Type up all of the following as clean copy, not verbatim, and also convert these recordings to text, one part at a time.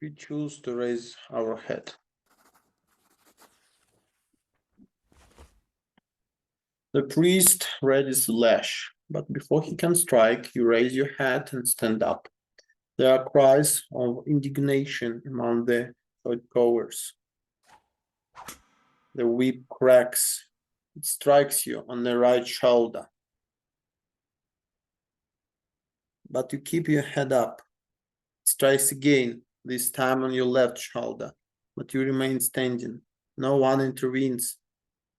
We choose to raise our head. The priest raises the lash, but before he can strike, you raise your head and stand up. There are cries of indignation among the churchgoers. The whip cracks. It strikes you on the right shoulder. But you keep your head up. It strikes again, this time on your left shoulder. But you remain standing. No one intervenes.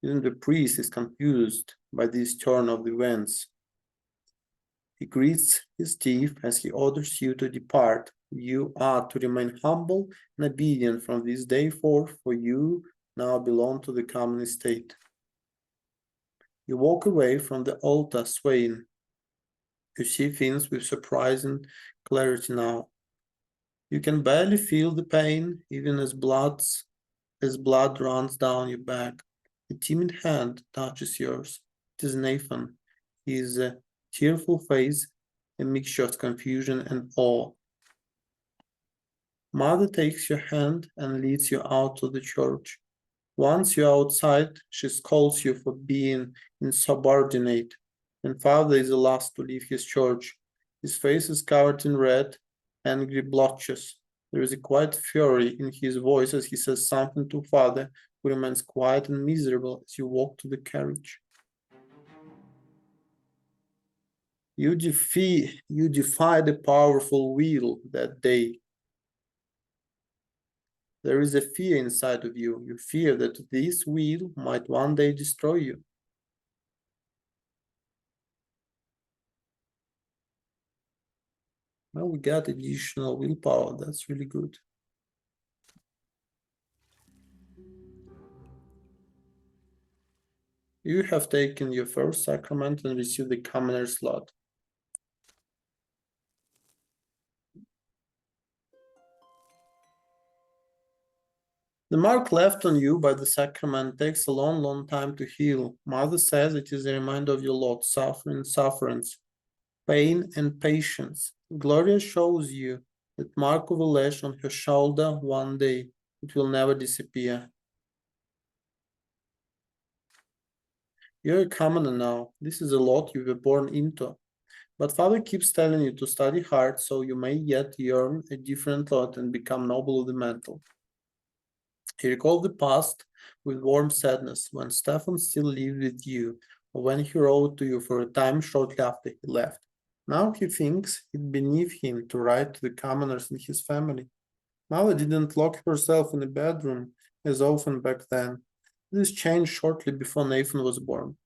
Even the priest is confused by this turn of events. He grits his teeth as he orders you to depart. You are to remain humble and obedient from this day forth, for you now belong to the common estate. You walk away from the altar swaying. You see things with surprising clarity now. You can barely feel the pain, even as blood runs down your back. A timid hand touches yours. It is Nathan. His tearful face, a mixture of confusion and awe. Mother takes your hand and leads you out to the church. Once you're outside, she scolds you for being insubordinate, and father is the last to leave his church. His face is covered in red, angry blotches. There is a quiet fury in his voice as he says something to father, who remains quiet and miserable as you walk to the carriage. You defy the powerful will that day. There is a fear inside of you. You fear that this will might one day destroy you. Well, we got additional willpower. That's really good. You have taken your first sacrament and received the commoner's lot. The mark left on you by the sacrament takes a long, long time to heal. Mother says it is a reminder of your lot, suffering, sufferance, pain, and patience. Gloria shows you that mark of a lash on her shoulder one day. It will never disappear. You're a commoner now. This is a lot you were born into. But father keeps telling you to study hard so you may yet earn a different lot and become noble of the mantle. He recalled the past with warm sadness when Stefan still lived with you, or when he wrote to you for a time shortly after he left. Now he thinks it beneath him to write to the commoners in his family. Mother didn't lock herself in a bedroom as often back then. This changed shortly before Nathan was born.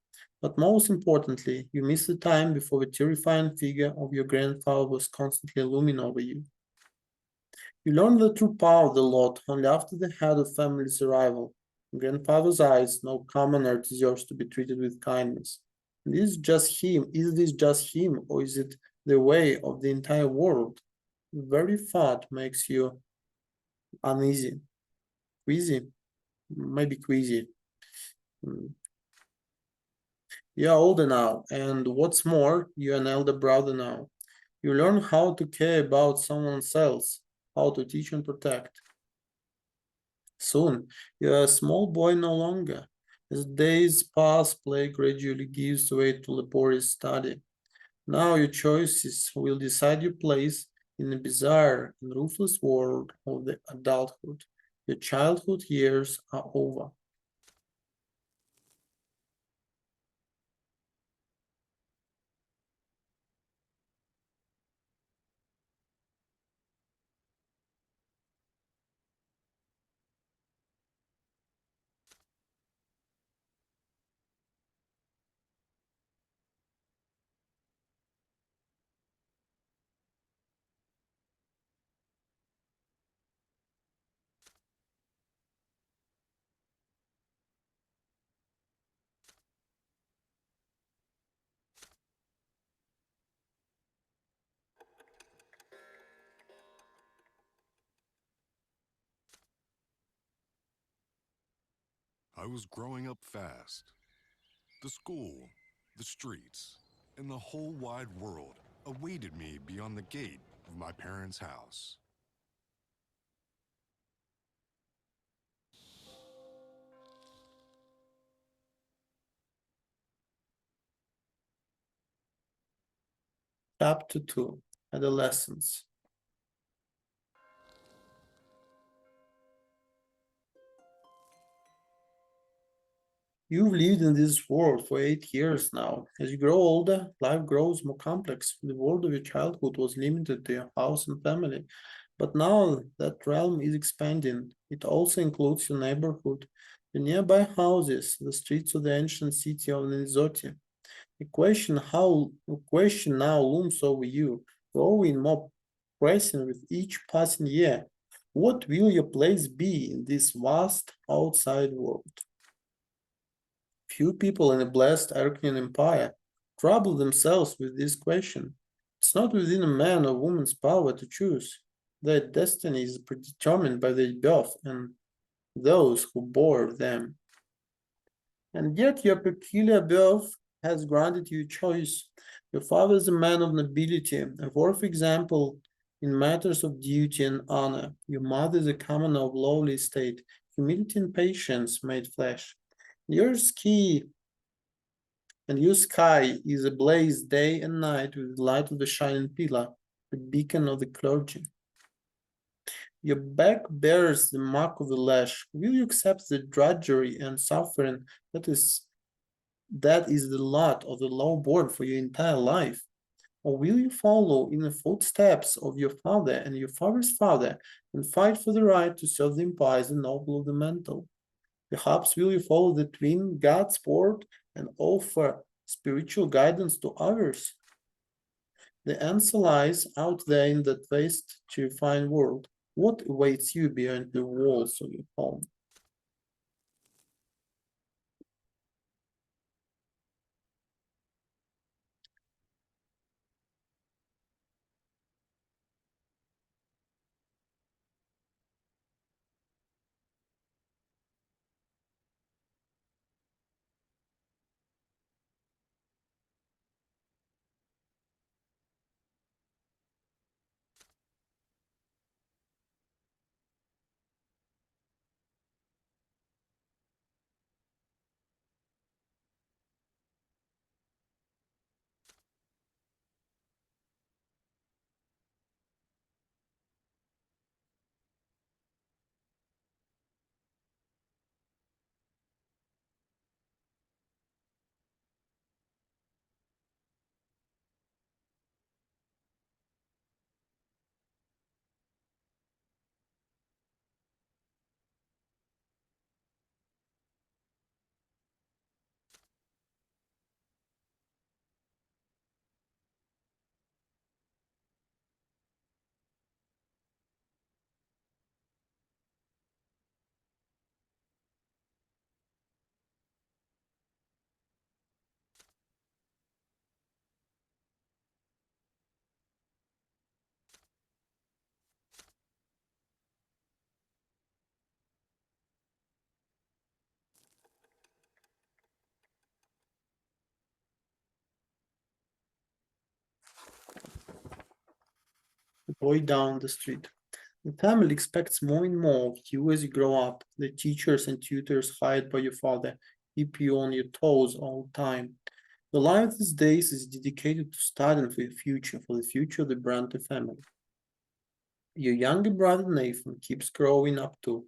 But most importantly, you missed the time before the terrifying figure of your grandfather was constantly looming over you. You learned the true power of the lot only after the head of family's arrival. In grandfather's eyes, no commoner deserves to be treated with kindness. And is just him? Is this just him, or is it the way of the entire world? The very thought makes you uneasy, queasy, maybe queasy. Mm. You're older now, and what's more, you're an elder brother now. You learn how to care about someone else, how to teach and protect. Soon, you're a small boy no longer. As days pass, play gradually gives way to laborious study. Now your choices will decide your place in the bizarre and ruthless world of the adulthood. Your childhood years are over. I was growing up fast. The school, the streets, and the whole wide world awaited me beyond the gate of my parents' house. Chapter 2, Adolescence. You've lived in this world for 8 years now. As you grow older, life grows more complex. The world of your childhood was limited to your house and family, but now that realm is expanding. It also includes your neighborhood, the nearby houses, the streets of the ancient city of Nizoti. The question now looms over you, growing more pressing with each passing year. What will your place be in this vast outside world? Few people in a blessed Archean empire trouble themselves with this question. It's not within a man or woman's power to choose. Their destiny is predetermined by their birth and those who bore them. And yet your peculiar birth has granted you choice. Your father is a man of nobility, a worthy example in matters of duty and honor. Your mother is a commoner of lowly estate, humility and patience made flesh. Your ski and your sky is ablaze day and night with the light of the shining pillar, the beacon of the clergy. Your back bears the mark of the lash. Will you accept the drudgery and suffering that is the lot of the lowborn for your entire life? Or will you follow in the footsteps of your father and your father's father and fight for the right to serve the empire as the noble of the mantle? Perhaps will you follow the twin God sport and offer spiritual guidance to others? The answer lies out there in that vast, terrifying world. What awaits you beyond the walls of your home? The boy down the street. The family expects more and more of you as you grow up. The teachers and tutors hired by your father keep you on your toes all the time. The life these days is dedicated to studying for the future of the Brante family. Your younger brother Nathan keeps growing up too.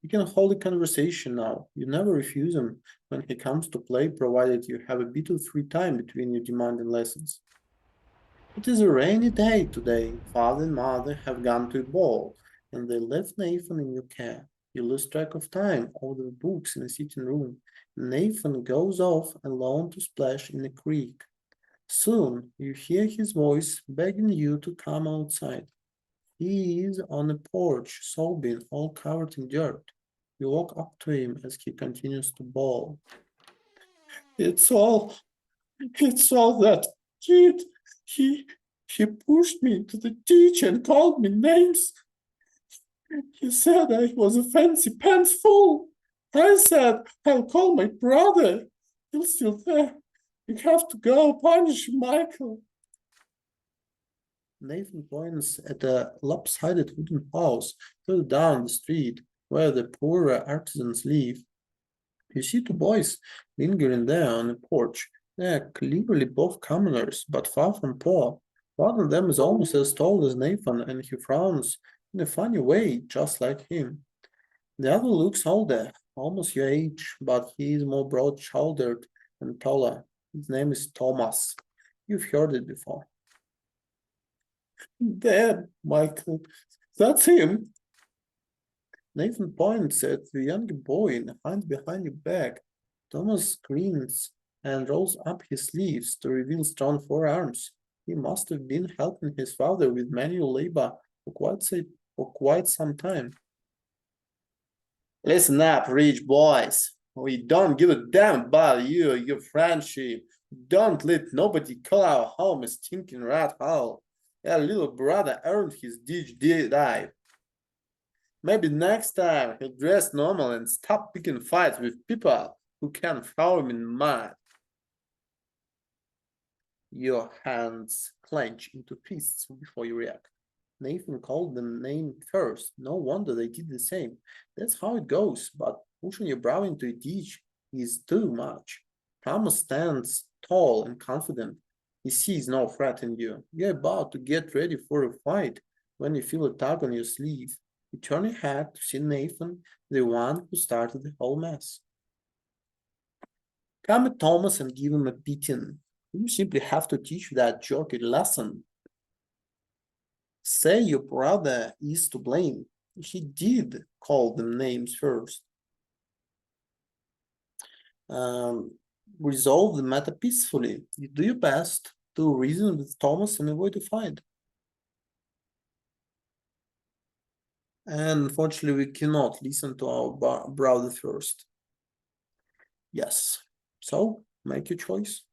You can hold a conversation now. You never refuse him when he comes to play, provided you have a bit of free time between your demanding lessons. It is a rainy day today. Father and mother have gone to a ball, and they left Nathan in your care. You lose track of time, all the books in the sitting room. Nathan goes off alone to splash in a creek. Soon you hear his voice begging you to come outside. He is on the porch, sobbing, all covered in dirt. You walk up to him as he continues to bawl. It's all, it's all that kid. He, he pushed me to the teacher and called me names. He said I was a fancy pants fool. I said, I'll call my brother. He's still there. You have to go punish Michael. Nathan points at a lopsided wooden house further down the street where the poorer artisans live. You see two boys lingering there on the porch. They are clearly both commoners, but far from poor. One of them is almost as tall as Nathan, and he frowns in a funny way, just like him. The other looks older, almost your age, but he is more broad-shouldered and taller. His name is Thomas. You've heard it before. There, Michael. That's him. Nathan points at the younger boy and hands behind your back. Thomas grins and rolls up his sleeves to reveal strong forearms. He must have been helping his father with manual labor for quite some time. Listen up, rich boys. We don't give a damn about you or your friendship. Don't let nobody call our home a stinking rat hole. Your little brother earned his ditch dive. Maybe next time he'll dress normal and stop picking fights with people who can throw him in mud. Your hands clench into fists before you react. Nathan called them name first. No wonder they did the same. That's how it goes, but pushing your brother into a ditch is too much. Thomas stands tall and confident. He sees no threat in you. You're about to get ready for a fight when you feel a tug on your sleeve. You turn your head to see Nathan, the one who started the whole mess. Come at Thomas and give him a beating. You simply have to teach that jerk a lesson. Say your brother is to blame. He did call them names first. Resolve the matter peacefully. You do your best to reason with Thomas and avoid a fight. And unfortunately, we cannot listen to our brother first. Yes. So, make your choice.